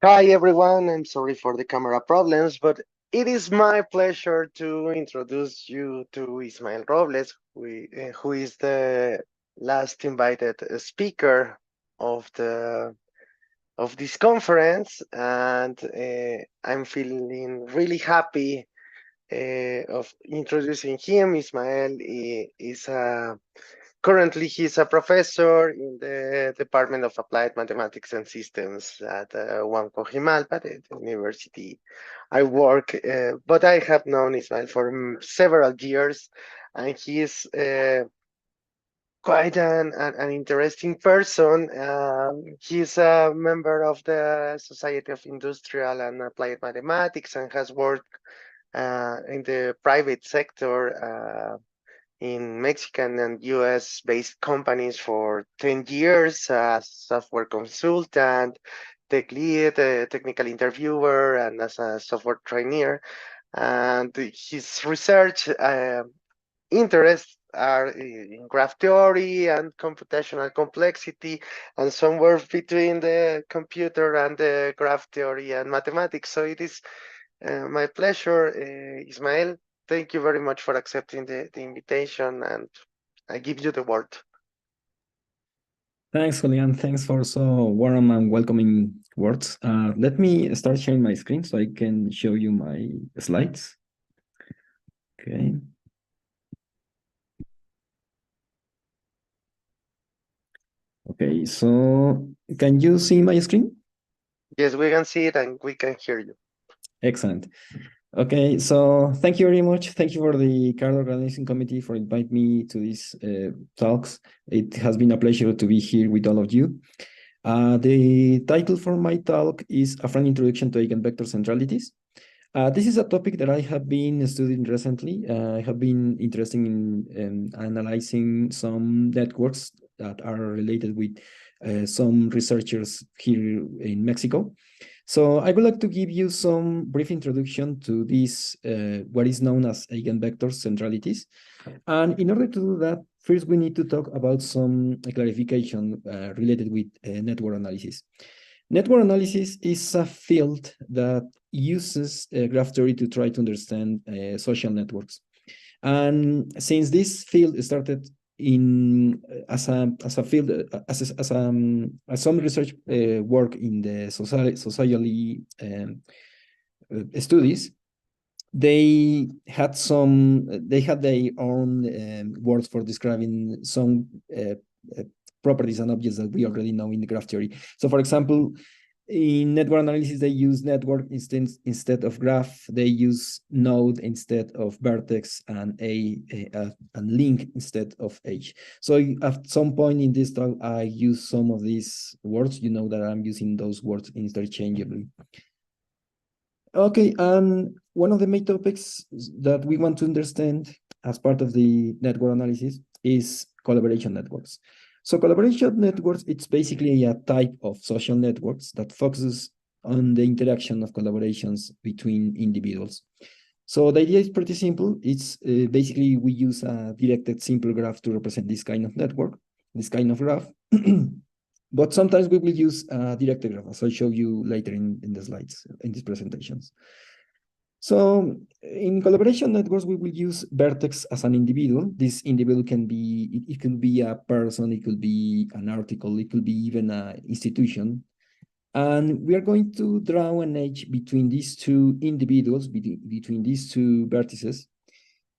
Hi everyone, I'm sorry for the camera problems, but it is my pleasure to introduce you to Ismael Robles, who is the last invited speaker of the of this conference, and I'm feeling really happy of introducing him. Ismael is a Currently, he's a professor in the Department of Applied Mathematics and Systems at UAM Cojimalpa, the university I work. But I have known Ismael for several years, and he is quite an interesting person. He's a member of the Society of Industrial and Applied Mathematics and has worked in the private sector. In Mexican and US based companies for 10 years as software consultant, tech lead, technical interviewer, and as a software trainer. And his research interests are in graph theory and computational complexity, and somewhere between the computer and the graph theory and mathematics. So it is my pleasure, Ismael. Thank you very much for accepting the invitation, and I give you the word. Thanks, Julian. Thanks for so warm and welcoming words. Let me start sharing my screen so I can show you my slides. Okay. Okay, so can you see my screen? Yes, we can see it and we can hear you. Excellent. Okay, so thank you very much. Thank you for the CART organizing committee for inviting me to these talks. It has been a pleasure to be here with all of you. The title for my talk is A Frank Introduction to Eigenvector Centralities. This is a topic that I have been studying recently. I have been interested in analyzing some networks that are related with some researchers here in Mexico. So I would like to give you some brief introduction to this, what is known as eigenvectors centralities. And in order to do that, first we need to talk about some clarification related with network analysis. Network analysis is a field that uses graph theory to try to understand social networks. And since this field started in as a field as some research work in the socially studies, they had their own words for describing some uh, properties and objects that we already know in the graph theory. So, for example, in network analysis, they use network instead of graph. They use node instead of vertex and and link instead of edge. So at some point in this talk, I use some of these words. You know that I'm using those words interchangeably. Okay, and one of the main topics that we want to understand as part of the network analysis is collaboration networks. So collaboration networks, it's basically a type of social networks that focuses on the interaction of collaborations between individuals. So the idea is pretty simple. It's basically we use a directed simple graph to represent this kind of network, this kind of graph. But sometimes we will use a directed graph, as I'll show you later in the slides, in these presentations. So in collaboration networks, we will use vertex as an individual. This individual can be, it could be a person, it could be an article, it could be even an institution. And we are going to draw an edge between these two individuals, between these two vertices,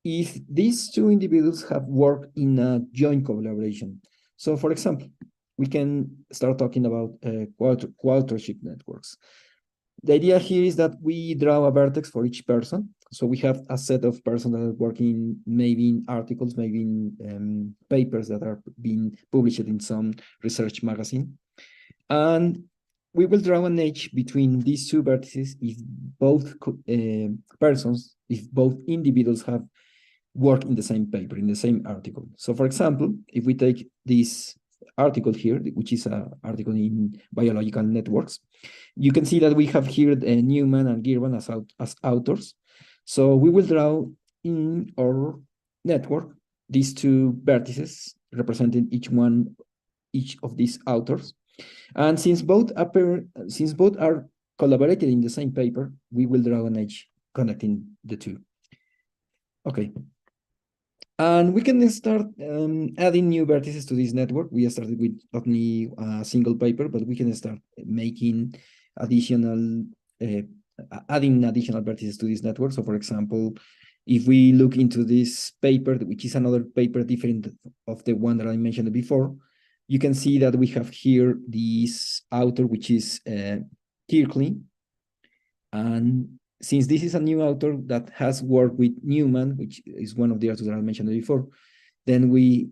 if these two individuals have worked in a joint collaboration. So for example, we can start talking about quartership networks. The idea here is that we draw a vertex for each person. So we have a set of persons that are working maybe in articles, maybe in papers that are being published in some research magazine. And we will draw an edge between these two vertices if both persons, if both individuals have worked in the same paper, in the same article. So for example, if we take this article here, which is an article in biological networks, you can see that we have here Newman and Girvan as authors. So we will draw in our network these two vertices representing each of these authors. And since both are collaborated in the same paper, we will draw an edge connecting the two. Okay. And we can start adding new vertices to this network. We started with only a single paper, but we can start making additional, adding additional vertices to this network. So for example, if we look into this paper, which is another paper different of the one that I mentioned before, you can see that we have here this author, which is CaRT2023. And since this is a new author that has worked with Newman, which is one of the authors that I mentioned before, then we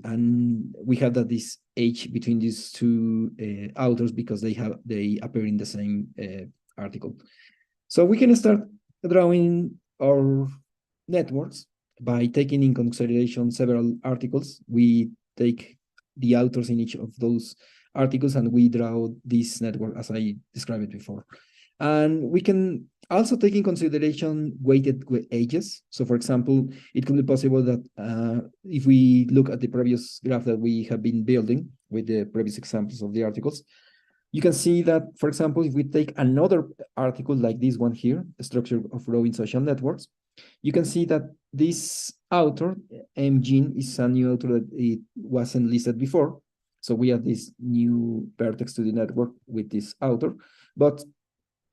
have that this H between these two authors because they appear in the same article. So we can start drawing our networks by taking in consideration several articles. We take the authors in each of those articles and we draw this network as I described it before. And we can also take in consideration weighted ages. So for example, it could be possible that if we look at the previous graph that we have been building with the previous examples of the articles, you can see that, for example, if we take another article like this one here, the structure of row in social networks, you can see that this author, M. Jean, is a new author that it wasn't listed before. So we have this new vertex to the network with this author. But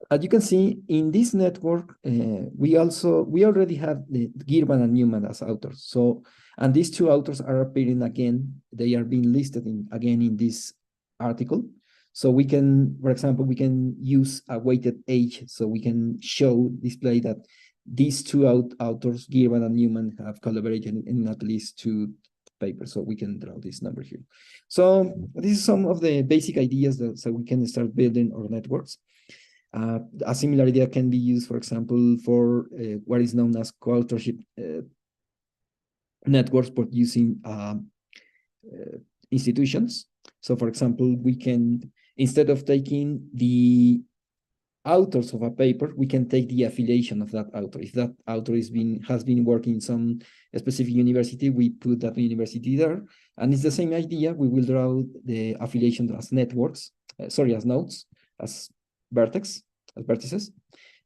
as you can see, in this network, we already have the Girvan and Newman as authors. So, and these two authors are appearing again. They are being listed again in this article. So we can, for example, we can use a weighted age. So we can display that these two authors, Girvan and Newman, have collaborated in at least two papers. So we can draw this number here. So this is some of the basic ideas so we can start building our networks. A similar idea can be used, for example, for what is known as co-authorship networks, but using institutions. So, for example, we can, instead of taking the authors of a paper, we can take the affiliation of that author. If that author has been working in some specific university, we put that university there. And it's the same idea. We will draw the affiliation as networks, as nodes, as vertices,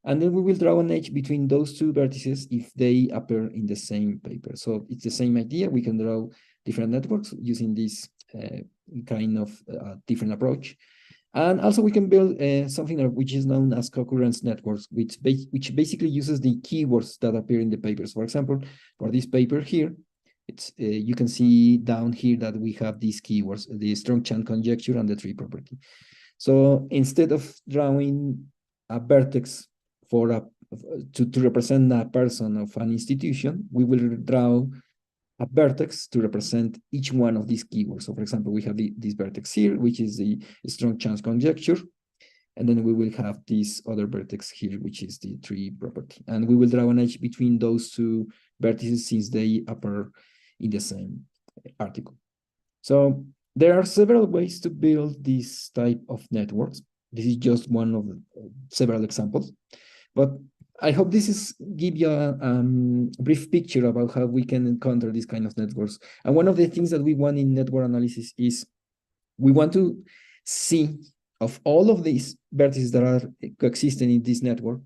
and then we will draw an edge between those two vertices if they appear in the same paper. So it's the same idea. We can draw different networks using this kind of different approach. And also we can build something which is known as concurrence networks, which basically uses the keywords that appear in the papers. For example, for this paper here, it's you can see down here that we have these keywords, the strong chance conjecture and the tree property. So instead of drawing a vertex to represent a person of an institution, we will draw a vertex to represent each one of these keywords. So for example, we have this vertex here, which is the strong chance conjecture. And then we will have this other vertex here, which is the tree property. And we will draw an edge between those two vertices since they appear in the same article. So there are several ways to build this type of networks. This is just one of several examples, but I hope this give you a brief picture about how we can encounter these kind of networks. And one of the things that we want in network analysis is we want to see of all of these vertices that are coexisting in this network,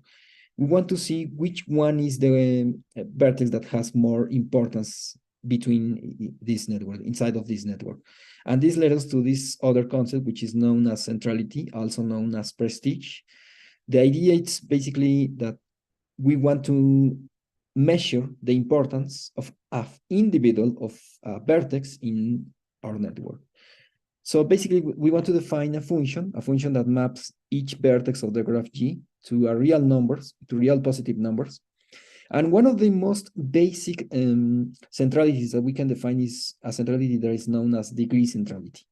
we want to see which one is the vertex that has more importance between this network, inside of this network. And this led us to this other concept, which is known as centrality, also known as prestige. The idea is basically that we want to measure the importance of an individual of a vertex in our network. So basically, we want to define a function that maps each vertex of the graph G to real numbers, to real positive numbers. And one of the most basic centralities that we can define is a centrality that is known as degree centrality.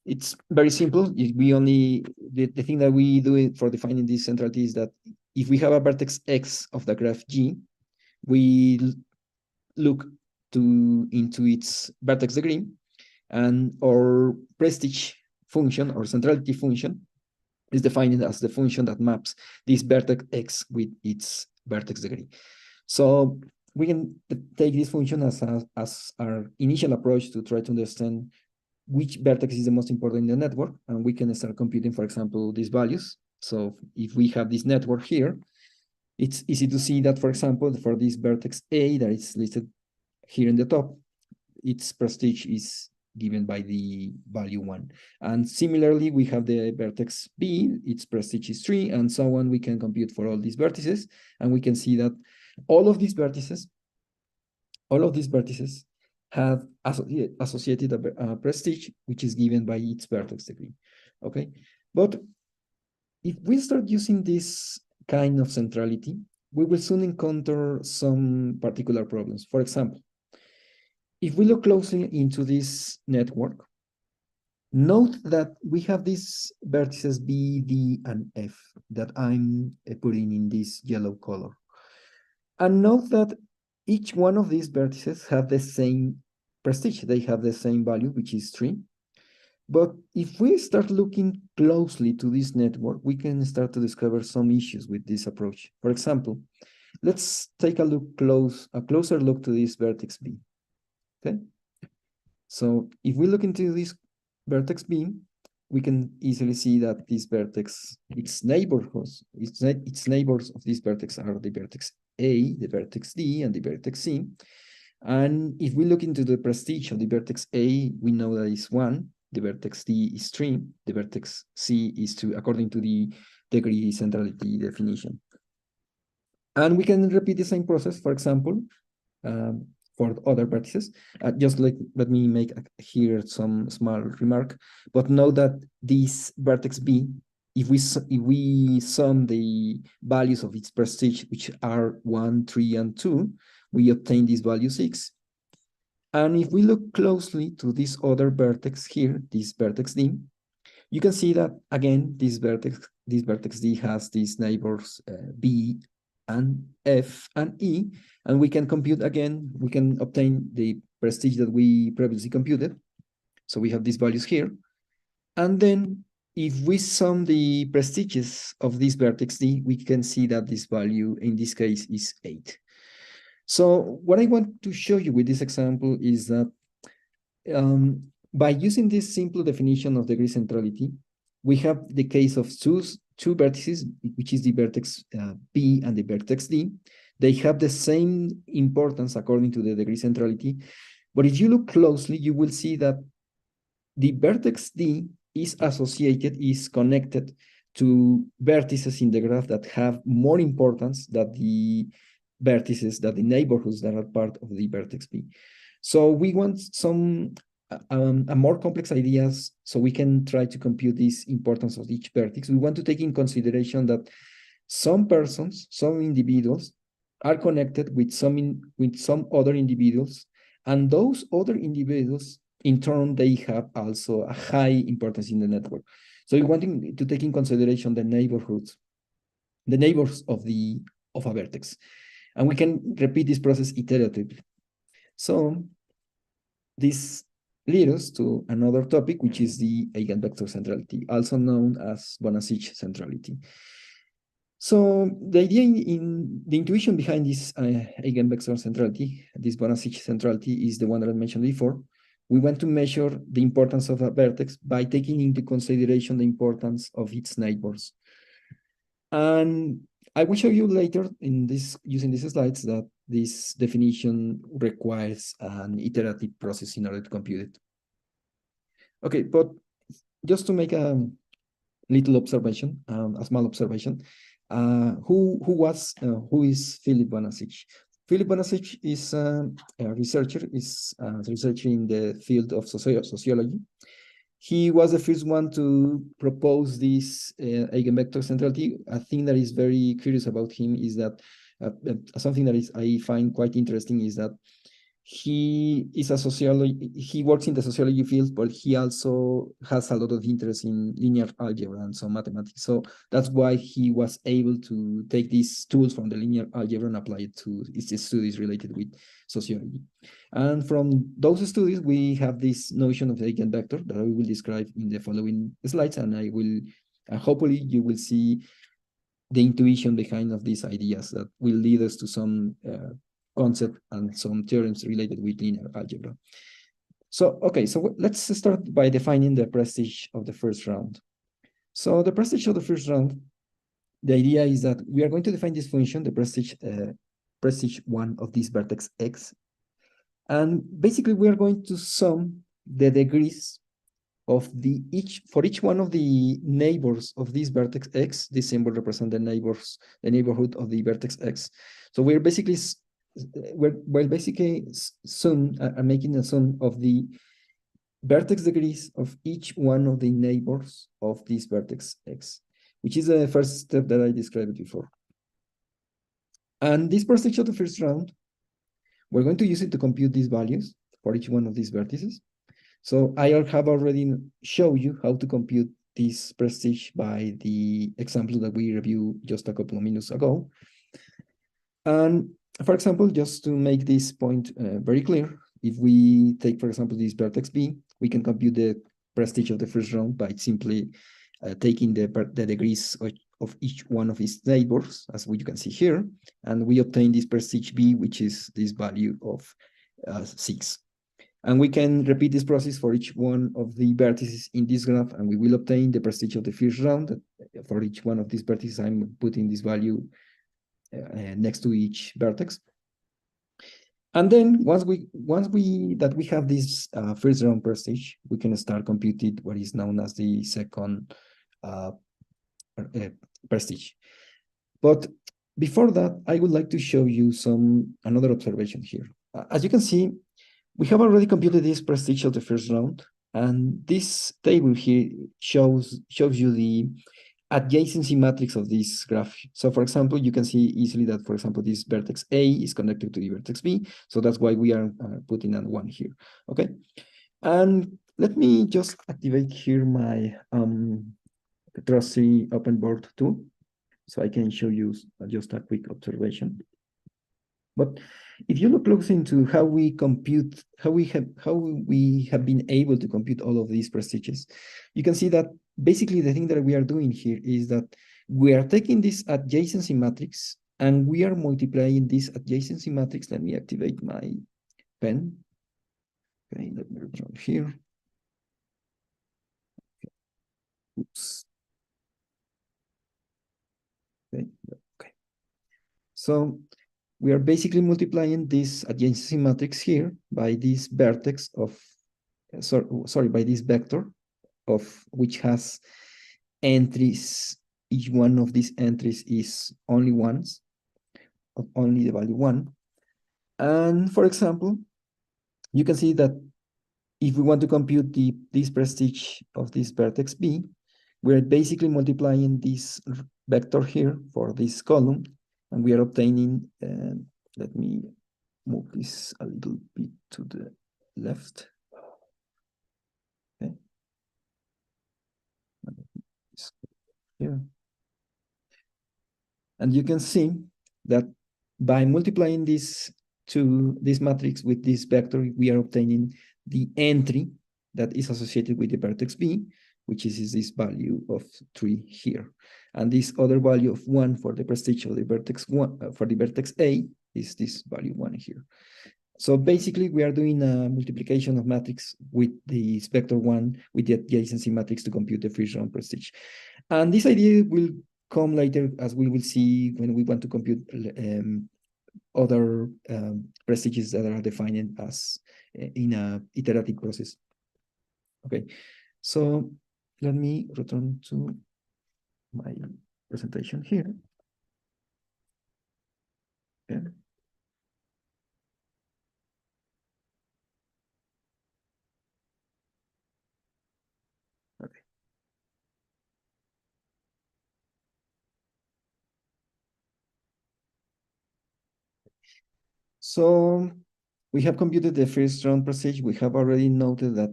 It's very simple. The thing that we do for defining this centrality is that if we have a vertex X of the graph G, we look into its vertex degree, and our prestige function or centrality function is defined as the function that maps this vertex X with its vertex degree. So we can take this function as our initial approach to try to understand which vertex is the most important in the network, and we can start computing, for example, these values. So if we have this network here, it's easy to see that, for example, for this vertex A that is listed here in the top, its prestige is given by the value 1. And similarly, we have the vertex B, its prestige is 3, and so on. We can compute for all these vertices, and we can see that all of these vertices have associated a prestige, which is given by its vertex degree, okay? But if we start using this kind of centrality, we will soon encounter some particular problems. For example, if we look closely into this network, note that we have these vertices B, D, and F that I'm putting in this yellow color. And note that each one of these vertices have the same prestige. They have the same value, which is 3. But if we start looking closely to this network, we can start to discover some issues with this approach. For example, let's take a closer look to this vertex B. Okay. So if we look into this vertex B, we can easily see that this vertex, its neighbors of this vertex are the vertex A, the vertex D, and the vertex C. And if we look into the prestige of the vertex A, we know that it's 1, the vertex D is 3, the vertex C is 2, according to the degree centrality definition. And we can repeat the same process, for example, for other vertices. Just let me make here some small remark, but note that this vertex B, if we sum the values of its prestige, which are 1, 3, and 2, we obtain this value 6. And if we look closely to this other vertex here, this vertex D, you can see that, again, this vertex D has these neighbors B and F and E, and we can compute again, we can obtain the prestige that we previously computed. So we have these values here. And then if we sum the prestiges of this vertex D, we can see that this value in this case is 8. So what I want to show you with this example is that by using this simple definition of degree centrality, we have the case of two vertices, which is the vertex B and the vertex D. They have the same importance according to the degree centrality. But if you look closely, you will see that the vertex D is connected to vertices in the graph that have more importance than the vertices, that the neighborhoods that are part of the vertex B. So we want some a more complex ideas so we can try to compute this importance of each vertex. We want to take in consideration that some persons, some individuals are connected with some other individuals, and those other individuals, in turn, they have also a high importance in the network. So we're wanting to take in consideration the neighbors of a vertex. And we can repeat this process iteratively. So this leads us to another topic, which is the eigenvector centrality, also known as Bonacic centrality. So the idea the intuition behind this eigenvector centrality, this Bonacic centrality, is the one that I mentioned before. We want to measure the importance of a vertex by taking into consideration the importance of its neighbors. And I will show you later using these slides that this definition requires an iterative process in order to compute it. Okay, but just to make a little observation, a small observation, who is Philip Bonacic? Philip Bonacic is a researcher in the field of sociology. He was the first one to propose this eigenvector centrality. A thing that is very curious about him is that something that I find quite interesting is that he works in the sociology field, but he also has a lot of interest in linear algebra and some mathematics. So that's why he was able to take these tools from the linear algebra and apply it to his studies related with sociology. And from those studies, we have this notion of eigenvector that I will describe in the following slides, and I will hopefully you will see the intuition behind of these ideas that will lead us to some concept and some theorems related with linear algebra. So, okay, so let's start by defining the prestige of the first round. So the prestige of the first round the idea is that we are going to define this function, the prestige one of this vertex X. And basically we are going to sum the degrees of for each one of the neighbors of this vertex X. This symbol represents the neighborhood of the vertex X. So we're basically making a sum of the vertex degrees of each one of the neighbors of this vertex X, which is the first step that I described before. And this prestige of the first round, we're going to use it to compute these values for each one of these vertices. So I have already shown you how to compute this prestige by the example that we reviewed just a couple of minutes ago. And for example, just to make this point very clear, if we take, for example, this vertex B, we can compute the prestige of the first round by simply taking the degrees of each one of its neighbors, as you can see here, and we obtain this prestige B, which is this value of 6. And we can repeat this process for each one of the vertices in this graph, and we will obtain the prestige of the first round. For each one of these vertices, I'm putting this value next to each vertex. And then once we have this first round prestige, we can start computing what is known as the second prestige. But before that, I would like to show you another observation here. As you can see, we have already computed this prestige of the first round, and this table here shows you the adjacency matrix of this graph. So for example, you can see easily that, for example, this vertex A is connected to the vertex B. So that's why we are putting an 1 here, okay? And let me just activate here my trusty open board tool, so I can show you just a quick observation. But if you look close into how we compute, how we have been able to compute all of these prestiges, you can see that basically the thing that we are doing here is that we are taking this adjacency matrix and we are multiplying this adjacency matrix. Let me activate my pen. Okay, let me return here. Oops. Okay. So we are basically multiplying this adjacency matrix here by this vertex of, by this vector of which has entries. Each one of these entries is only ones, of only the value 1. And for example, you can see that if we want to compute this prestige of this vertex B, we're basically multiplying this vector here for this column, and we are obtaining, let me move this a little bit to the left. Okay. Here. And you can see that by multiplying this matrix with this vector, we are obtaining the entry that is associated with the vertex B, which is this value of 3 here. And this other value of 1 for the prestige of the vertex 1 for the vertex A is this value 1 here. So basically, we are doing a multiplication of matrix with the vector 1 with the adjacency matrix to compute the first round prestige. And this idea will come later, as we will see when we want to compute other prestiges that are defined as in a iterative process. Okay, so let me return to my presentation here. Okay. Okay. So we have computed the first round prestige. We have already noted that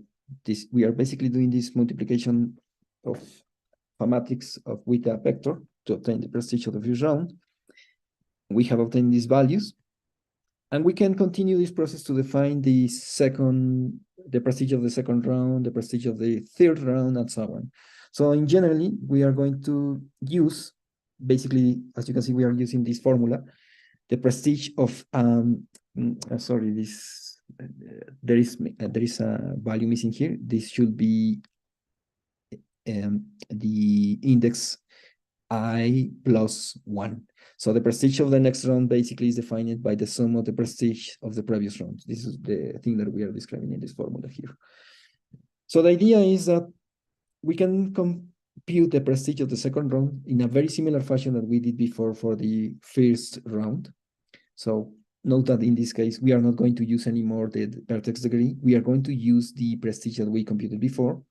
we are basically doing this multiplication of a matrix with a vector to obtain the prestige of the first round. We have obtained these values, and we can continue this process to define the prestige of the second round, the prestige of the third round, and so on. So in generally, we are going to use, basically, as you can see, we are using this formula, the prestige of, sorry, there is a value missing here. This should be the index I plus 1. So the prestige of the next round basically is defined by the sum of the prestige of the previous round. This is the thing that we are describing in this formula here. So the idea is that we can compute the prestige of the second round in a very similar fashion that we did before for the first round. So note that in this case, we are not going to use anymore the vertex degree. We are going to use the prestige that we computed before.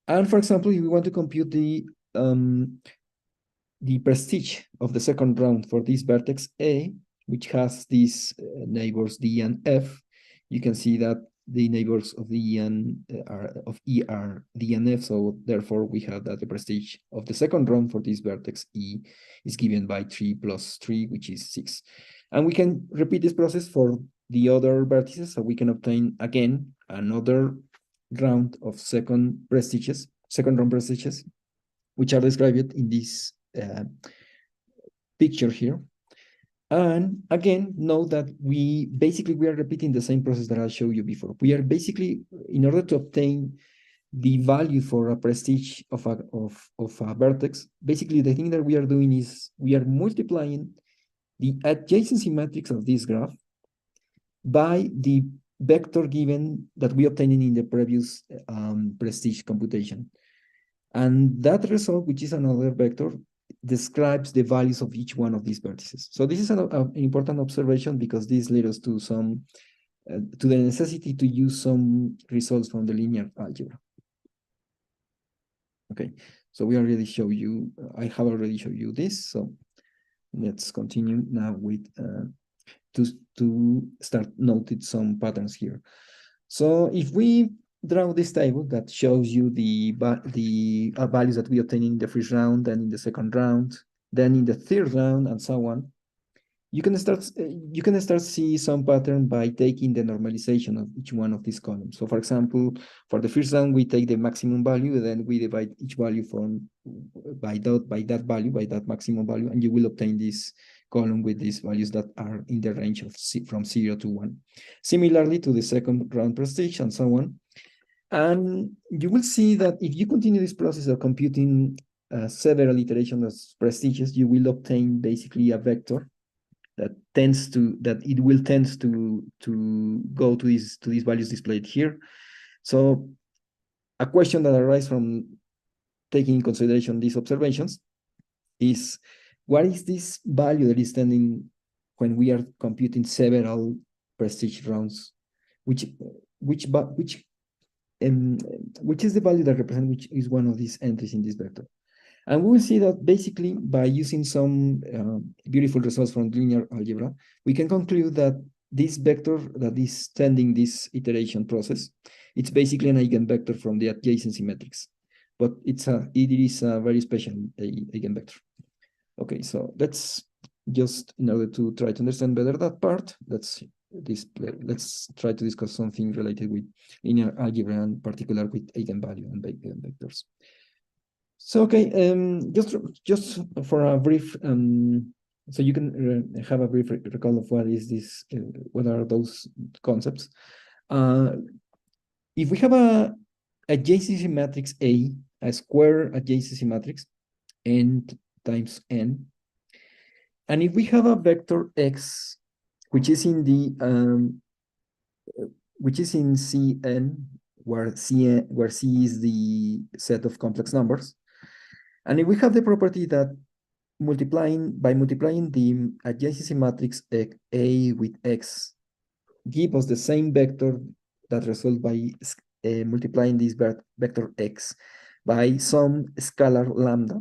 And for example, if we want to compute the prestige of the second round for this vertex A, which has these neighbors D and F, you can see that the neighbors of the of E are D and F, so therefore we have that the prestige of the second round for this vertex E is given by 3 plus 3, which is 6. And we can repeat this process for the other vertices, so we can obtain again another round of second round prestiges, which are described in this picture here. And again, note that we are repeating the same process that I showed you before. We are basically, in order to obtain the value for a prestige of a vertex, basically the thing that we are doing is we are multiplying the adjacency matrix of this graph by the vector given that we obtained in the previous prestige computation. And that result, which is another vector, describes the values of each one of these vertices. So this is an important observation because this leads us to to the necessity to use some results from the linear algebra. Okay, so we already show you, I have already shown you this. So let's continue now with to start noting some patterns here. So if we draw this table that shows you the values that we obtained in the first round and in the second round, then in the third round and so on, you can start see some pattern by taking the normalization of each one of these columns. So for example, for the first round, we take the maximum value, and then we divide each value by that maximum value, and you will obtain this column with these values that are in the range of from 0 to 1. Similarly to the second round prestige and so on. And you will see that if you continue this process of computing several iterations of prestiges, you will obtain basically a vector that it will tend to go to these values displayed here. So a question that arises from taking in consideration these observations is, what is this value that is standing when we are computing several prestige rounds? Which is the value that represents which is one of these entries in this vector? And we will see that basically by using some beautiful results from linear algebra, we can conclude that this vector that is tending this iteration process, it's basically an eigenvector from the adjacency matrix, but it is a very special eigenvector. Okay, so let's just, in order to try to understand better that part, let's try to discuss something related with linear algebra, and particular with eigenvalue and eigenvectors. So okay, just for a brief, so you can have a brief recall of what is this, what are those concepts. If we have a adjacency matrix A, a square adjacency matrix, n times n, and if we have a vector x, which is in Cn, where C is the set of complex numbers. And if we have the property that by multiplying the adjacency matrix A with X give us the same vector that results by multiplying this vector X by some scalar lambda,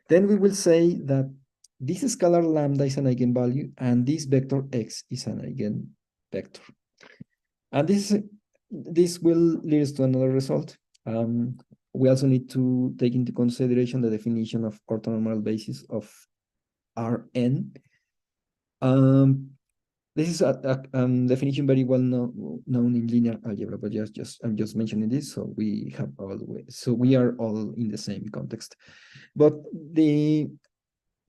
then we will say that this scalar lambda is an eigenvalue and this vector X is an eigenvector. And this will lead us to another result. We also need to take into consideration the definition of orthonormal basis of Rn. This is a definition very well known in linear algebra, but I'm just mentioning this, so we are all in the same context. But the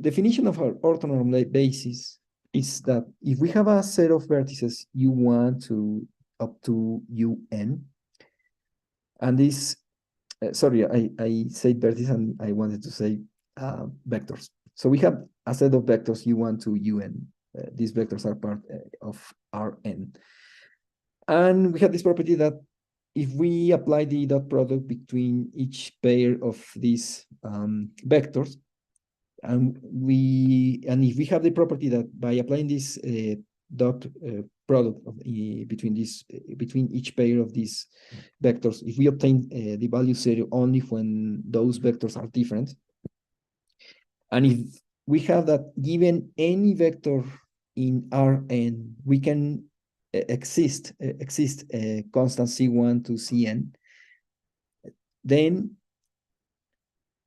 definition of our orthonormal basis is that if we have a set of vertices U1 up to UN, and this, sorry, I said vertices and I wanted to say vectors. So we have a set of vectors U1 to UN. These vectors are part of Rn. And we have this property that if we apply the dot product between each pair of these vectors, and if we have the property that by applying this dot product between each pair of these vectors, if we obtain the value 0 only when those vectors are different, and if we have that given any vector in Rn, we can exist a constant C1 to Cn, then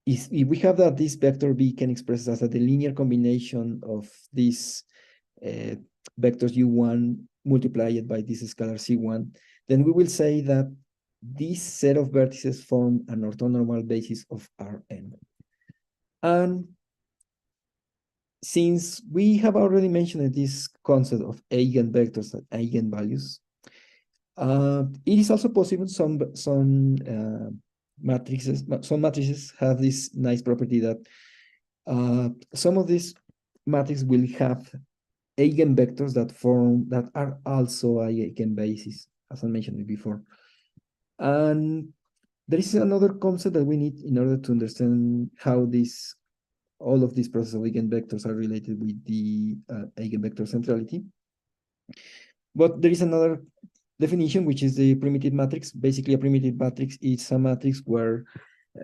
if we have that this vector B can express as a linear combination of these vectors U1 multiplied by this scalar C1, then we will say that this set of vertices form an orthonormal basis of Rn. And since we have already mentioned this concept of eigenvectors and eigenvalues, it is also possible some matrices have this nice property that some of these matrices will have eigenvectors that are also eigenbases, as I mentioned before. And there is another concept that we need in order to understand how all of these processes of eigenvectors are related with the eigenvector centrality. But there is another definition, which is the primitive matrix. Basically, a primitive matrix is a matrix where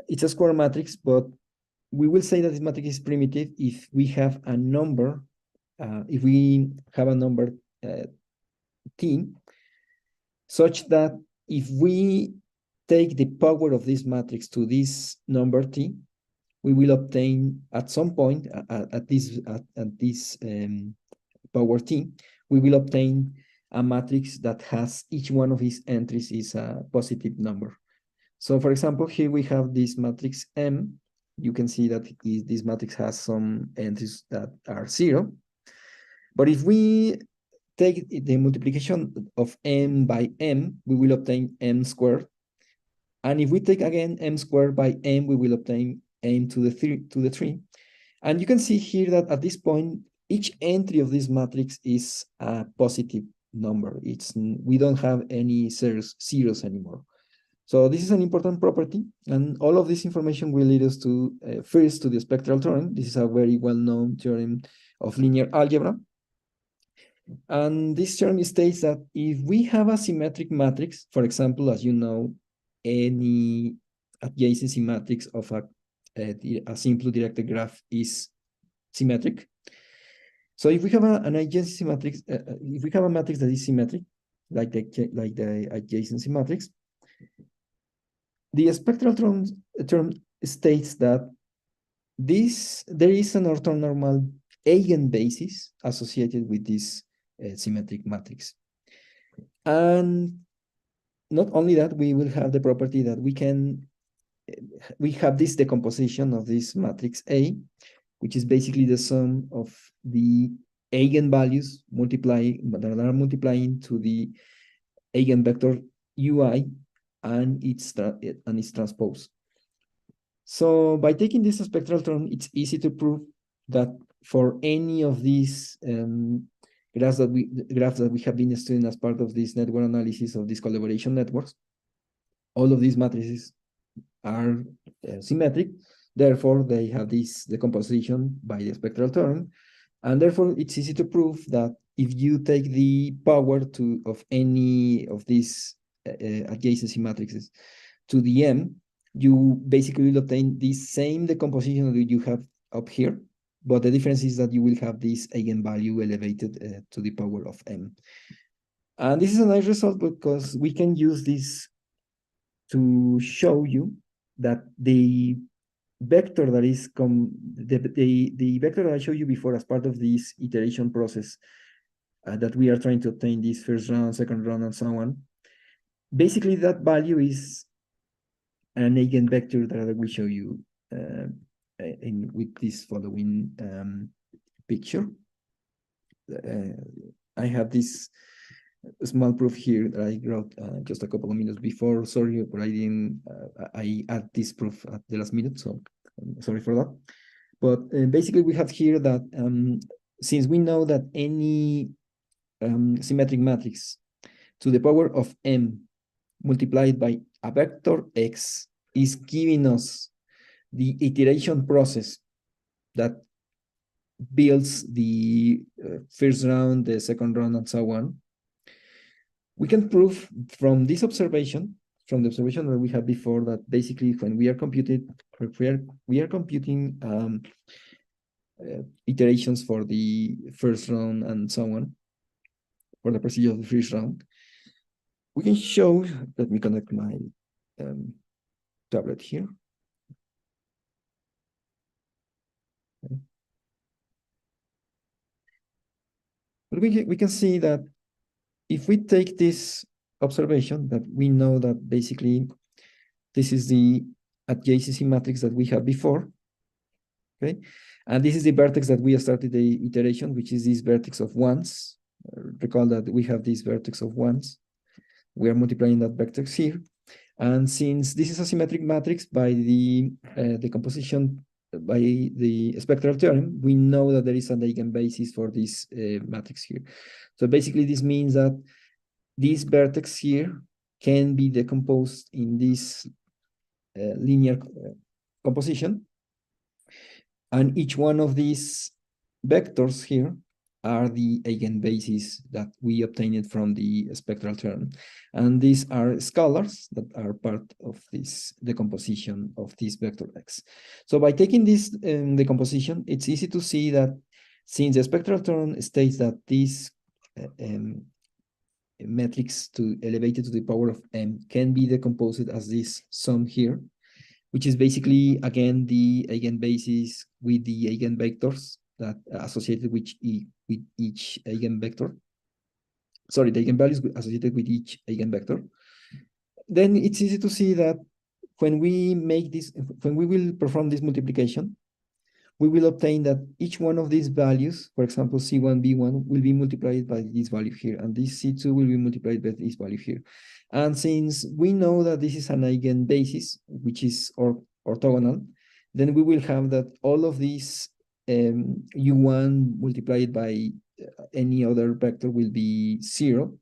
it's a square matrix, but we will say that this matrix is primitive if we have a number, t, such that if we take the power of this matrix to this number t, we will obtain at some point at this power t, we will obtain a matrix that has each one of its entries is a positive number. So for example, here we have this matrix M. You can see that this matrix has some entries that are 0. But if we take the multiplication of M by M, we will obtain M squared. And if we take again M squared by M, we will obtain M to the 3. And you can see here that at this point, each entry of this matrix is a positive number. We don't have any zeros anymore. So this is an important property, and all of this information will lead us to first to the spectral theorem. This is a very well-known theorem of linear algebra. And this theorem states that if we have a symmetric matrix, for example, as you know, any adjacency matrix of a simple directed graph is symmetric. So if we have an adjacency matrix, if we have a matrix that is symmetric, like the adjacency matrix, the spectral term states that there is an orthonormal eigenbasis associated with this symmetric matrix. And not only that, we will have the property that we have this decomposition of this matrix A, which is basically the sum of the eigenvalues that are multiplying to the eigenvector Ui and its transpose. So by taking this spectral term, it's easy to prove that for any of these graphs that we have been studying as part of this network analysis of these collaboration networks, all of these matrices are symmetric. Therefore, they have this decomposition by the spectral term, and therefore it's easy to prove that if you take the power of any of these adjacency matrices to the M, you basically will obtain the same decomposition that you have up here, but the difference is that you will have this eigenvalue elevated to the power of M. And this is a nice result because we can use this to show you that the vector that is the vector that I showed you before as part of this iteration process that we are trying to obtain this first round, second round, and so on. Basically, that value is an eigenvector that we show you with this following picture. I have this small proof here that I wrote just a couple of minutes before. Sorry, but I didn't. I add this proof at the last minute, so sorry for that. But basically, we have here that since we know that any symmetric matrix to the power of m multiplied by a vector x is giving us the iteration process that builds the first round, the second round, and so on. We can prove from this observation, from the observation that we had before, that basically when we are computing iterations for the first round and so on, for the procedure of the first round, we can show, let me connect my tablet here. Okay. But we can see that if we take this observation, that we know that basically this is the adjacency matrix that we had before, okay? And this is the vertex that we started the iteration, which is this vertex of ones. Recall that we have this vertex of ones. We are multiplying that vertex here. And since this is a symmetric matrix by the decomposition by the spectral theorem, we know that there is an eigenbasis for this matrix here. So basically, this means that this vertex here can be decomposed in this linear composition. And each one of these vectors here are the eigenbases that we obtained from the spectral theorem. And these are scalars that are part of this decomposition of this vector x. So by taking this decomposition, it's easy to see that since the spectral theorem states that this matrix elevated to the power of m can be decomposed as this sum here, which is basically, again, the eigenbasis with the eigenvectors that are associated with each eigenvector. Sorry, the eigenvalues associated with each eigenvector. Then it's easy to see that when we make this, when we will perform this multiplication, we will obtain that each one of these values, for example, C1, B1, will be multiplied by this value here, and this C2 will be multiplied by this value here. And since we know that this is an eigenbasis, which is orthogonal, then we will have that all of these U1 multiplied by any other vector will be 0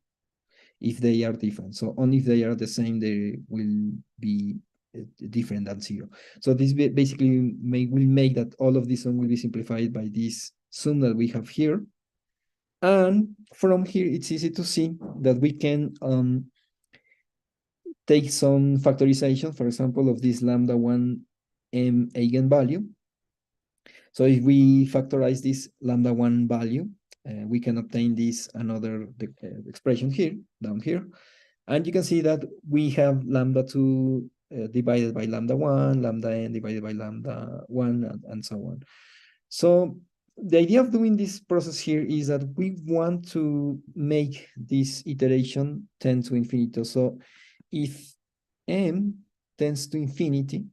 if they are different. So only if they are the same, they will be different than 0. So this basically will make that all of this sum will be simplified by this sum that we have here. And from here, it's easy to see that we can take some factorization, for example, of this lambda 1 m eigenvalue. So if we factorize this lambda 1 value, we can obtain this another expression here, down here. And you can see that we have lambda 2 divided by lambda 1, lambda n divided by lambda 1, and so on. So the idea of doing this process here is that we want to make this iteration tend to infinity. So if m tends to infinity,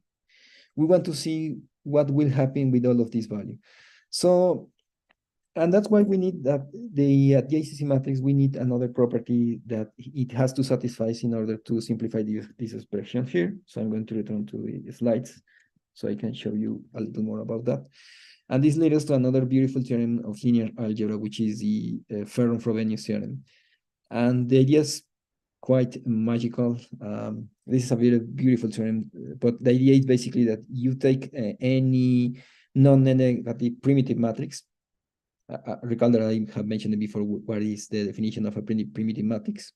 we want to see what will happen with all of this value. So, and that's why we need that the adjacency matrix, we need another property that it has to satisfy in order to simplify this expression here. So I'm going to return to the slides so I can show you a little more about that. And this leads us to another beautiful theorem of linear algebra, which is the Ferron-Frobenius theorem. And the idea is quite magical. This is a very beautiful theorem, but the idea is basically that you take any non-negative primitive matrix. Recall that I have mentioned it before, what is the definition of a primitive matrix.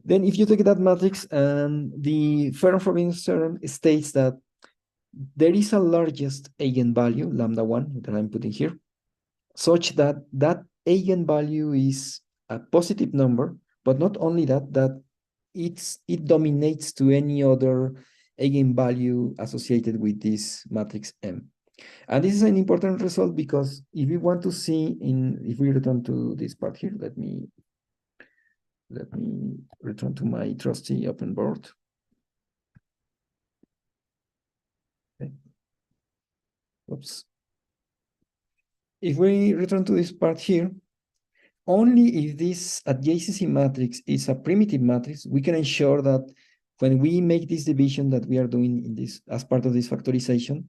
Then if you take that matrix, and the Ferron-Frobenius theorem states that there is a largest eigenvalue, lambda 1, that I'm putting here, such that that eigenvalue is a positive number, but not only that, that it dominates to any other eigenvalue associated with this matrix M. And this is an important result because if we want to see if we return to this part here, let me return to my trusty open board. Okay. Oops. If we return to this part here, only if this adjacency matrix is a primitive matrix, we can ensure that when we make this division that we are doing in this as part of this factorization,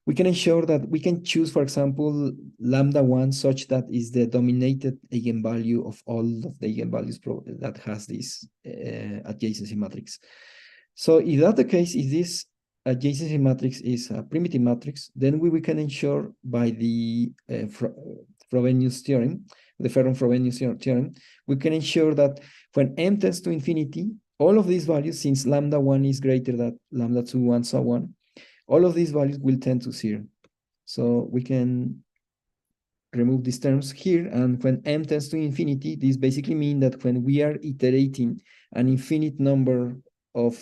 we can ensure that we can choose, for example, lambda 1 such that is the dominated eigenvalue of all of the eigenvalues that has this adjacency matrix. So if that's the case, if this adjacency matrix is a primitive matrix, then we can ensure by the Frobenius theorem, the Ferron-Frobenius theorem, we can ensure that when m tends to infinity, all of these values, since lambda 1 is greater than lambda 2 and so on, all of these values will tend to 0. So we can remove these terms here, and when m tends to infinity, this basically means that when we are iterating an infinite number of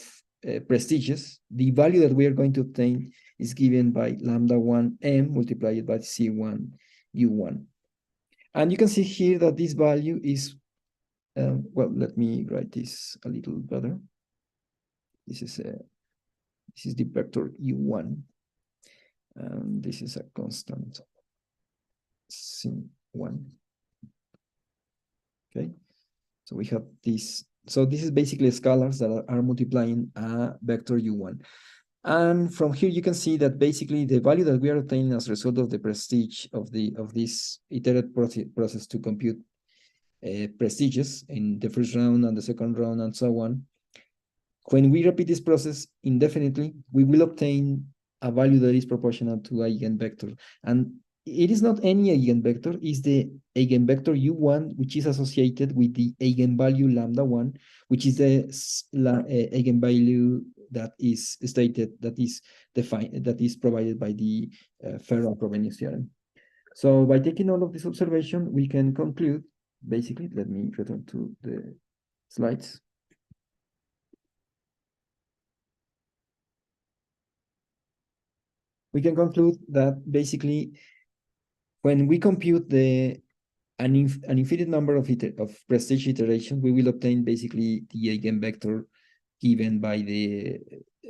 prestiges, the value that we are going to obtain is given by lambda 1 m multiplied by c1 u1. And you can see here that this value is, well, let me write this a little better. This is the vector u1. And this is a constant C1. Okay, so we have this. So this is basically scalars that are multiplying a vector u1. And from here you can see that basically the value that we are obtaining as a result of the prestige of this iterative process to compute prestiges in the first round and the second round and so on. When we repeat this process indefinitely, we will obtain a value that is proportional to eigenvector. And it is not any eigenvector, it's the eigenvector u1, which is associated with the eigenvalue lambda 1, which is the eigenvalue that is stated, that is defined, that is provided by the Ferron-Frobenius theorem. So by taking all of this observation, we can conclude, basically, let me return to the slides. We can conclude that basically when we compute an infinite number of prestige iterations, we will obtain basically the eigenvector given by the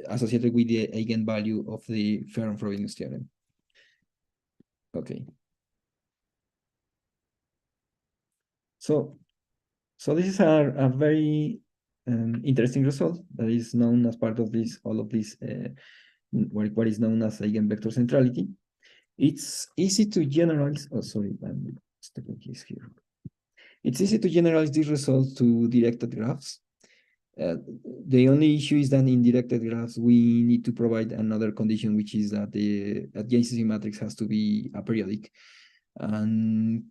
associated with the eigenvalue of the Ferron-Frobenius theorem. Okay. So this is a very interesting result that is known as part of this, all of this, what is known as eigenvector centrality. It's easy to generalize. Oh, sorry, I'm stepping keys here. It's easy to generalize these results to directed graphs. The only issue is that in directed graphs, we need to provide another condition, which is that the adjacency matrix has to be aperiodic. And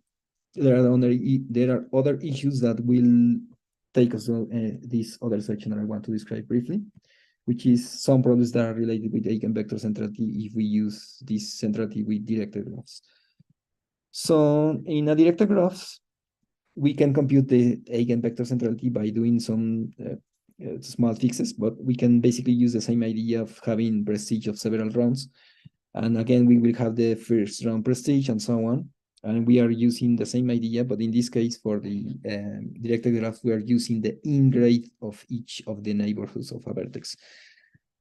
there are other issues that will take us to this other section that I want to describe briefly, which is some problems that are related with eigenvector centrality if we use this centrality with directed graphs. So in a directed graphs, we can compute the eigenvector centrality by doing some small fixes, but we can basically use the same idea of having prestige of several rounds. And again, we will have the first round prestige and so on. And we are using the same idea, but in this case, for the directed graph, we are using the in-grade of each of the neighborhoods of a vertex.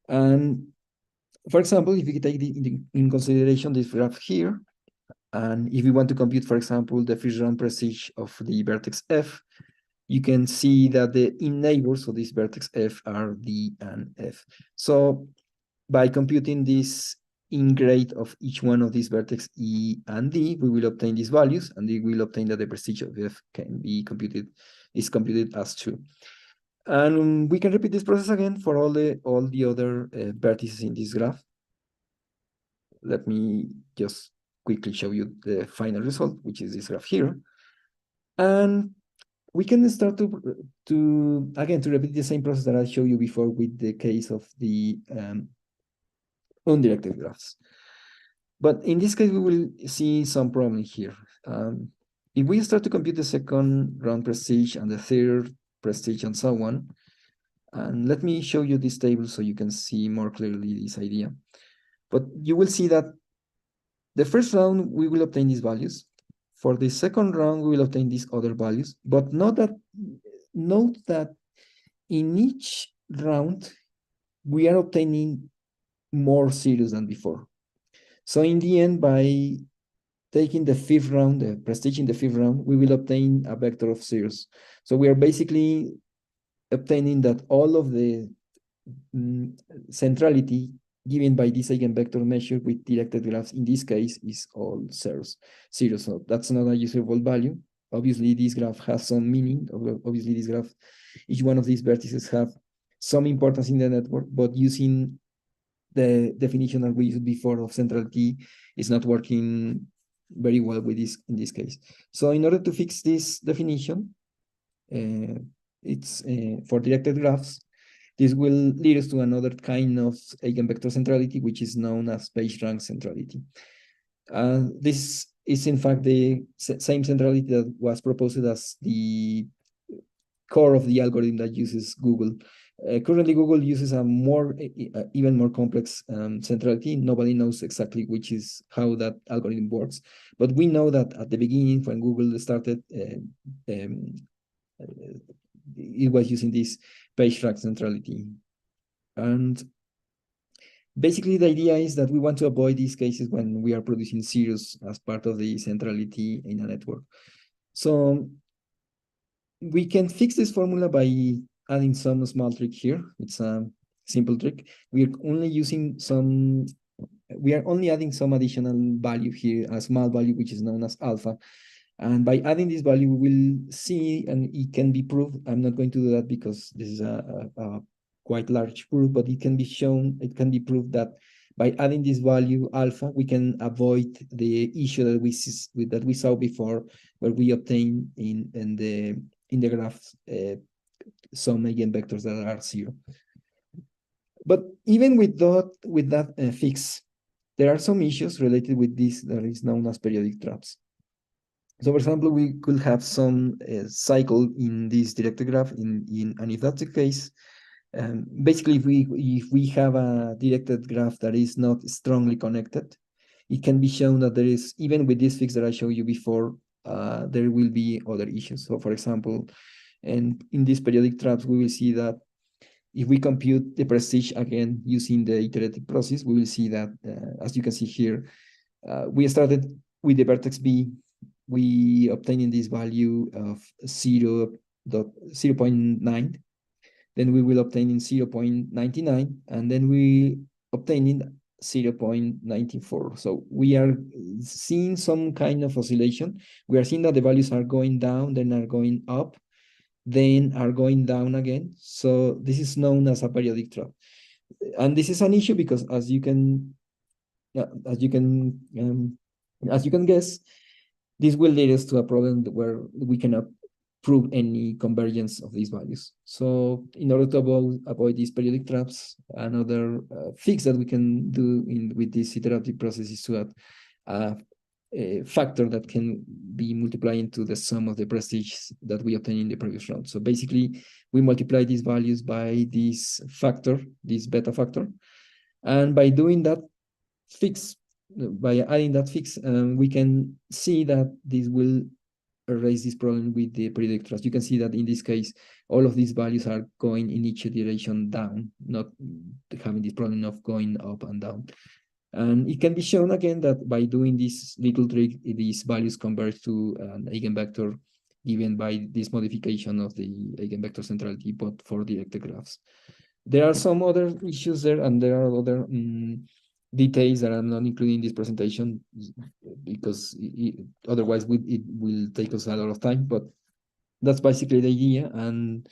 And for example, if we take in consideration this graph here, and if we want to compute, for example, the first round prestige of the vertex F, you can see that the in-neighbors of this vertex F are D and F. So by computing this in-grade of each one of these vertex E and D, we will obtain these values, and we will obtain that the prestige of F can be computed, is computed as 2. And we can repeat this process again for all the other vertices in this graph. Let me just quickly show you the final result, which is this graph here. And we can start to repeat the same process that I showed you before with the case of the undirected graphs. But in this case, we will see some problem here. If we start to compute the second round prestige and the third prestige and so on, and let me show you this table so you can see more clearly this idea. But you will see that the first round, we will obtain these values. For the second round, we will obtain these other values. But note that in each round, we are obtaining more zeros than before. So in the end, by taking the fifth round, the prestige in the fifth round, we will obtain a vector of zeros. So we are basically obtaining that all of the centrality given by this eigenvector measured with directed graphs in this case is all zeros. So that's not a usable value. Obviously, this graph has some meaning. Obviously, this graph, each one of these vertices have some importance in the network, but using the definition that we used before of centrality is not working very well with this in this case. So in order to fix this definition, it's for directed graphs, this will lead us to another kind of eigenvector centrality, which is known as page rank centrality. This is in fact the same centrality that was proposed as the core of the algorithm that uses Google. Currently, Google uses a more, even more complex centrality. Nobody knows exactly which is how that algorithm works, but we know that at the beginning, when Google started, it was using this page rank centrality. And basically, the idea is that we want to avoid these cases when we are producing zeros as part of the centrality in a network. So we can fix this formula by adding some small trick here. It's a simple trick. We are only adding some additional value here, a small value, which is known as alpha. And by adding this value, we will see, and it can be proved. I'm not going to do that because this is a quite large proof, but it can be shown, it can be proved that by adding this value alpha, we can avoid the issue that we saw before, where we obtain in the graphs some eigenvectors that are zero. But even with that fix, there are some issues related with this that is known as periodic traps. So, for example, we could have some cycle in this directed graph, and if that's the case, basically, if we have a directed graph that is not strongly connected, it can be shown that there is, even with this fix that I showed you before, there will be other issues. So, for example, and in these periodic traps, we will see that if we compute the prestige again using the iterative process, we will see that, as you can see here, we started with the vertex B, we obtaining this value of 0.9, then we will obtain in 0.99, and then we obtaining 0.94. So we are seeing some kind of oscillation. We are seeing that the values are going down, then are going up, then are going down again. So this is known as a periodic trap. And this is an issue because as you can guess, this will lead us to a problem where we cannot prove any convergence of these values. So in order to avoid these periodic traps, another fix that we can do with this iterative process is to add a factor that can be multiplied into the sum of the prestige that we obtained in the previous round. So basically, we multiply these values by this factor, this beta factor, and by doing that fix, by adding that fix, we can see that this will erase this problem with the periodic traps. You can see that in this case, all of these values are going in each iteration down, not having this problem of going up and down. And it can be shown again that by doing this little trick, these values converge to an eigenvector given by this modification of the eigenvector centrality, but for directed graphs. There are some other issues there, and there are other details that I'm not including in this presentation because otherwise it will take us a lot of time, but that's basically the idea. And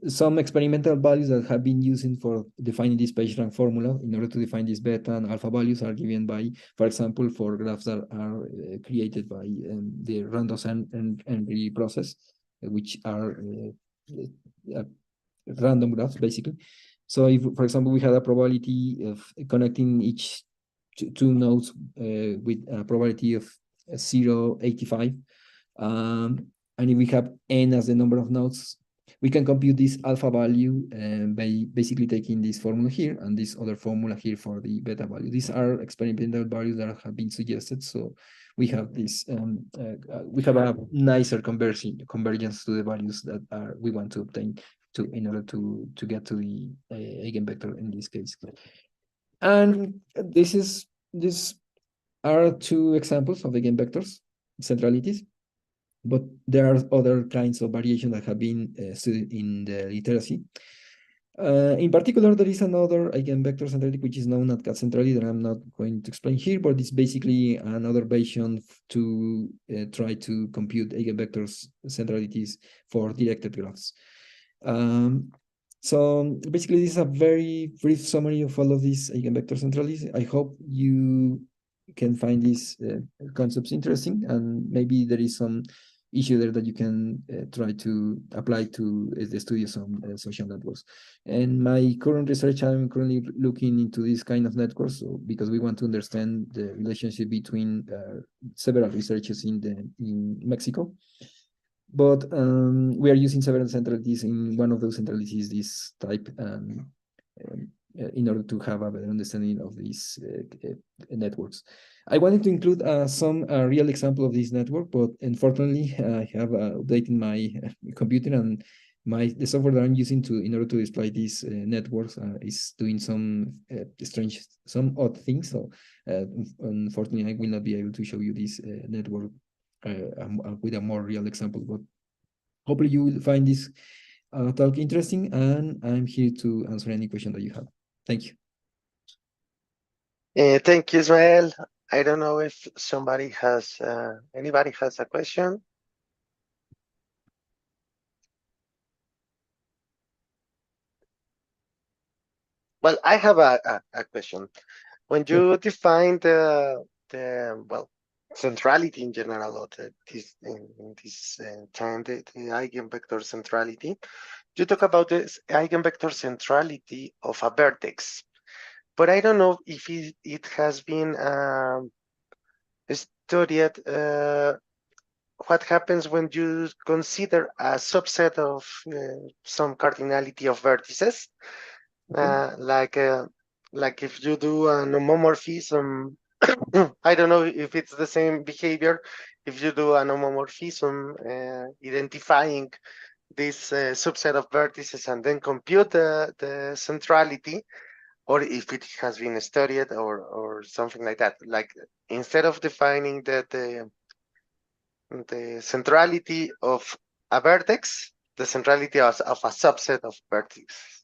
some experimental values that have been using for defining this page rank formula in order to define these beta and alpha values are given by, for example, for graphs that are created by the random entry process, which are random graphs, basically. So if, for example, we had a probability of connecting each two nodes with a probability of 0.85, and if we have n as the number of nodes, we can compute this alpha value by basically taking this formula here and this other formula here for the beta value. These are experimental values that have been suggested. So we have this, we have a nicer convergence to the values that we want to obtain in order to get to the eigenvector in this case. And these are two examples of eigenvectors, centralities. But there are other kinds of variation that have been studied in the literacy. In particular, there is another eigenvector centrality which is known as CaRT centrality that I'm not going to explain here, but it's basically another version to try to compute eigenvectors centralities for directed graphs. So basically, this is a very brief summary of all of these eigenvector centralities. I hope you can find these concepts interesting, and maybe there is some issue there that you can try to apply to the studies on social networks. And my current research, I'm currently looking into this kind of networks, so, because we want to understand the relationship between several researchers in Mexico. But we are using several centralities. In one of those centralities, this type, in order to have a better understanding of these networks. I wanted to include some real example of this network, but unfortunately, I have updated my computer, and the software that I'm using in order to display these networks is doing some some odd things. So unfortunately, I will not be able to show you this network with a more real example. But hopefully, you will find this talk interesting, and I'm here to answer any question that you have. Thank you. Thank you, Ismael. I don't know if anybody has a question. Well, I have a question. When you define the centrality in general, or in this time, the eigenvector centrality, you talk about this eigenvector centrality of a vertex, but I don't know if it has been studied. What happens when you consider a subset of some cardinality of vertices, like if you do an homomorphism. I don't know if it's the same behavior if you do an homomorphism identifying this subset of vertices and then compute the centrality, or if it has been studied or something like that. Like instead of defining the centrality of a vertex, the centrality of a subset of vertices.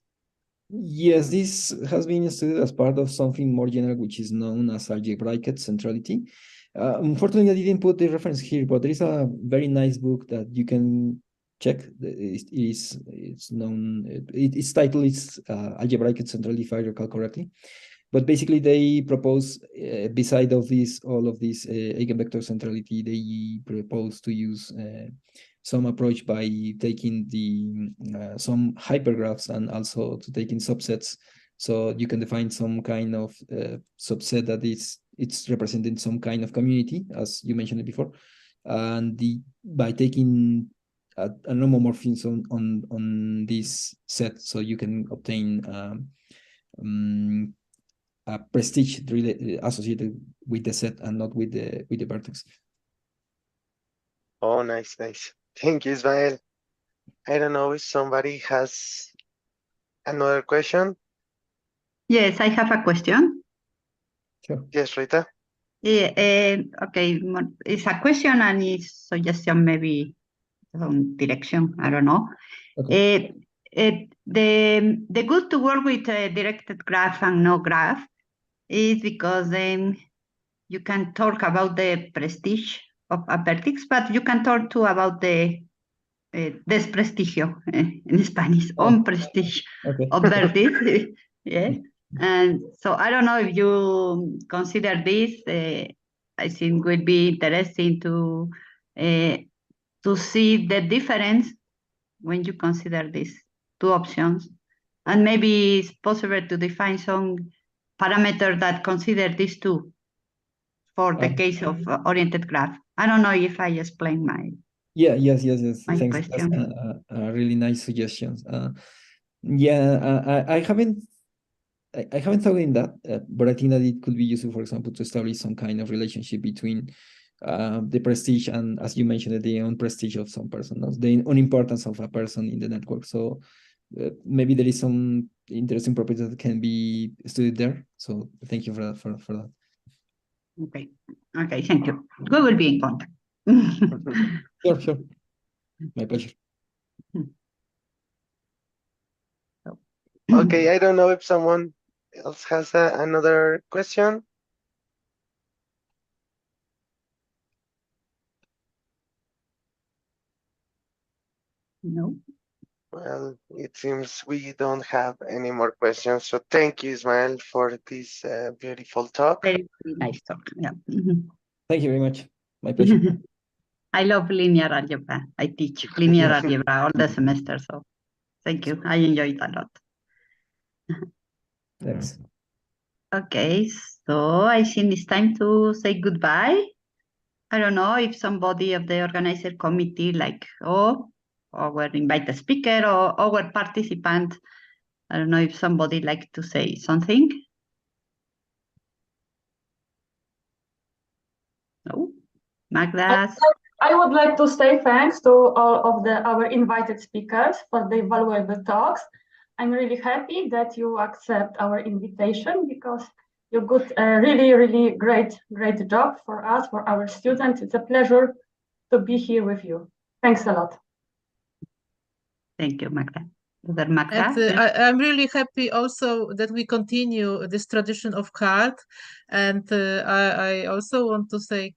Yes, this has been studied as part of something more general, which is known as algebraic centrality. Unfortunately, I didn't put the reference here, but there is a very nice book that you can check. It's known. Its title is Algebraic Centrality, if I recall correctly. But basically, they propose, beside of this, all of this eigenvector centrality, they propose to use some approach by taking some hypergraphs and also to taking subsets. So you can define some kind of subset that it's representing some kind of community, as you mentioned it before, and by taking an homomorphism on this set, so you can obtain a prestige associated with the set and not with the vertex. Oh, nice. Thank you, Ismael. I don't know if somebody has another question. Yes, I have a question. Sure. Yes, Rita. Yeah, okay, it's a question and it's suggestion, maybe some direction, I don't know. Okay. The good to work with a directed graph and no graph is because then you can talk about the prestige of a vertex, but you can talk too about the desprestigio in Spanish, on prestige of vertex. Yeah. And so I don't know if you consider this. I think would be interesting to see the difference when you consider these two options, and maybe it's possible to define some parameter that consider these two for the case of oriented graph. I don't know if I explained my Yes. my Thanks. question. That's a really nice suggestions. Yeah, I haven't thought in that, but I think that it could be useful, for example, to establish some kind of relationship between the prestige and, as you mentioned, the own prestige of some person, the unimportance of a person in the network. So maybe there is some interesting properties that can be studied there. So thank you for that. Okay, thank you. We will be in contact. Sure. My pleasure. Okay, I don't know if someone else has another question. No. Well, it seems we don't have any more questions. So thank you, Ismael, for this beautiful talk. Very nice talk. Yeah. Thank you very much. My pleasure. I love linear algebra. I teach linear algebra all the semester, so thank you. I enjoyed it a lot. Thanks. Okay, so I think it's time to say goodbye. I don't know if somebody of the organizer committee, like our invited speaker or our participant, I don't know if somebody like to say something. No, Magda. I would like to say thanks to all of our invited speakers for the valuable talks. I'm really happy that you accept our invitation because you got a really great job for us, for our students. It's a pleasure to be here with you. Thanks a lot. Thank you, Magda. Magda? And I'm really happy also that we continue this tradition of CaRT. And I also want to say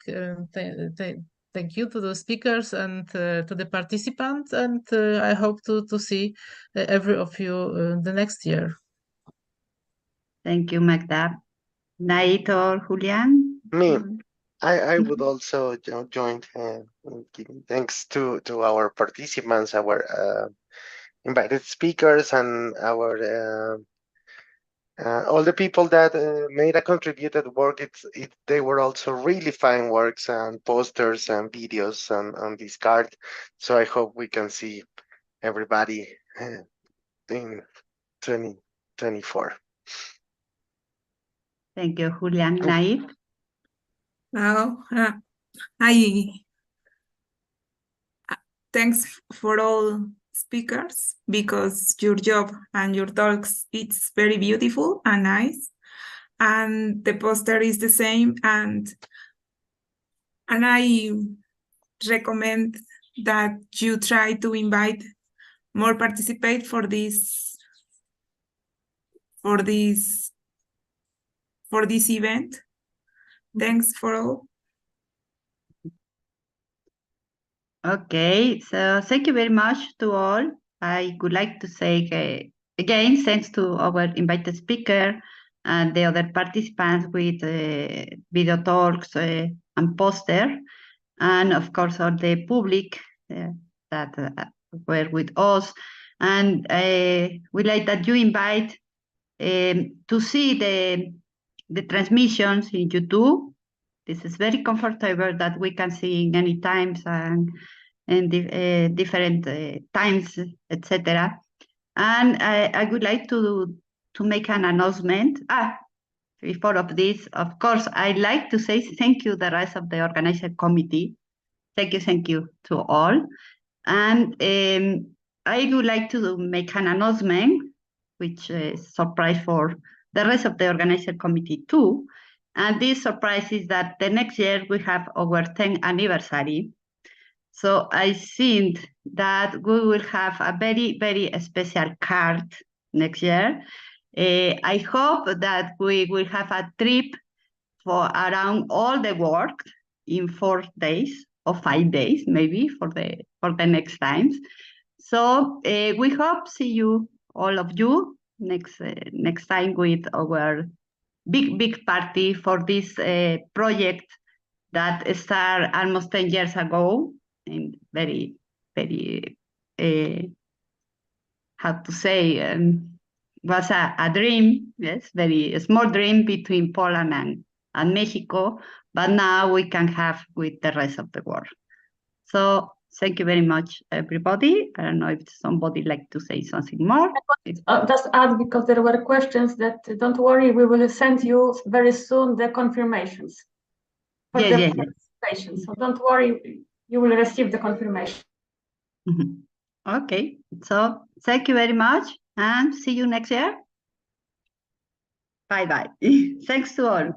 thank you to the speakers and to the participants. And I hope to see every of you the next year. Thank you, Magda. Nait or Julian? Me, I would also join in giving thanks to our participants, our invited speakers, and our all the people that made a contributed work. They were also really fine works and posters and videos on this card. So I hope we can see everybody in 2024. Thank you, Julian. Nait? Now, I thanks for all speakers because your job and your talks, it's very beautiful and nice. And the poster is the same. And I recommend that you try to invite more participate for this event. Thanks for all. Okay, so thank you very much to all. I would like to say again, thanks to our invited speaker and the other participants with video talks and poster, and of course all the public that were with us. And we like that you invite to see the transmissions in YouTube. This is very comfortable that we can see any times and different times, etc. And I would like to make an announcement. Before of this, of course, I'd like to say thank you the rest of the organizing committee. Thank you to all. And I would like to make an announcement, which is a surprise for the rest of the organizing committee too. And this surprise is that the next year we have our 10th anniversary. So I think that we will have a very special card next year. I hope that we will have a trip for around all the work in 4 days or 5 days, maybe for the next times. So we hope see you, all of you, next time with our big party for this project that started almost 10 years ago, and very how to say, was a dream, yes, very small dream between Poland and Mexico, but now we can have with the rest of the world. So thank you very much, everybody. I don't know if somebody like to say something more. Just add, because there were questions, that don't worry, we will send you very soon the confirmations. Yes. So don't worry, you will receive the confirmation. Okay, so thank you very much and see you next year. Bye. Thanks to all.